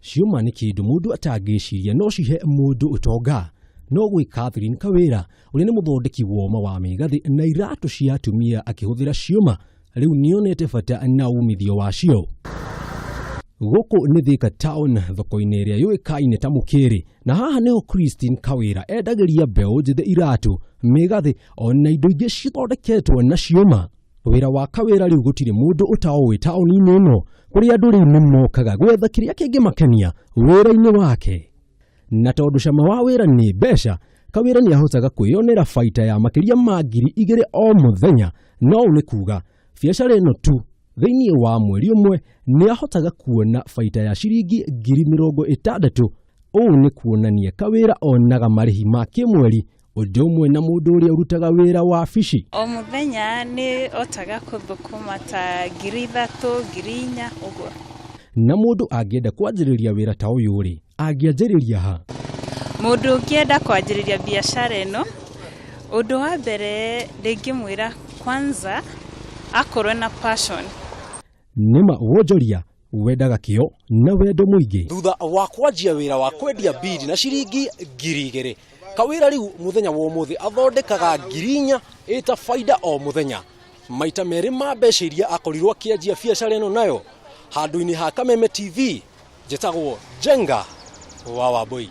cioma nĩ kĩndũ mũndũ atangĩciria no cihe mũndũ ũtonga. No gwĩ Catherine Kawĩra ũrĩa nĩ mũthondeki woma wa mĩgathĩ na iratũ cia atumia akĩhũthĩra cioma, rĩu nĩonete bata na umithio wacio. Gũkũ nĩ Thika Town, thoko-inĩ ĩrĩa yũĩkaine ta Mũkĩrĩ, na haha nĩho Christine Kawĩra endagĩria mbeũ njĩthĩ iratũ, mĩgathĩ ona indo ingĩ cithondeketwo na cioma. Wĩra wa Kawĩra rĩu gũtirĩ mũndũ ũtaũĩ taũni-inĩ ĩno, kũrĩa andũ rĩu nĩmokaga gwetha kĩrĩa kĩngĩmakenia wĩra-inĩ wake. Na tondũ cama wa wĩra nĩ mbeca, Kawĩra nĩahotaga kwĩyonera baita ya makĩria ma 2,000 o mũthenya. No nĩ kuga biacara ĩno tu thĩinĩ wa mweri ũmwe nĩahotaga kuona baita ya ciringi 60,000. Ũũ nĩ kuonania Kawĩra onaga marĩhi ma kĩmweri ũndũ ũmwe na mũndũ ũrĩa ũrutaga wĩra wa wabici. O mũthenya nĩ otaga kũthũkũma ta 3,000, 4,000 ũguo. Na mũndũ angĩenda kwanjĩrĩria wĩra ta ũyũ rĩ, angĩanjĩrĩria ha? Mũndũ ũngĩenda kwanjĩrĩria biacara ĩno, ũndũ wa mbere ndĩngĩmwĩra kwanza akorwo na passion. Nĩma wonjoria wendaga kĩo na wendo mũingĩ. Thutha wa kwanjia wĩra wa kwendia bidi na ciringi 2,000, Kawĩra rĩu mũthenya wa ũmũthĩ athondekaga 4,000 ĩta baida o mũthenya. Maita merĩ ma mbeca iria akorirwo akĩanjia biacara ĩno nayo handũ-inĩ ha Kameme TV, njĩtagwo Jenga wa Wambui.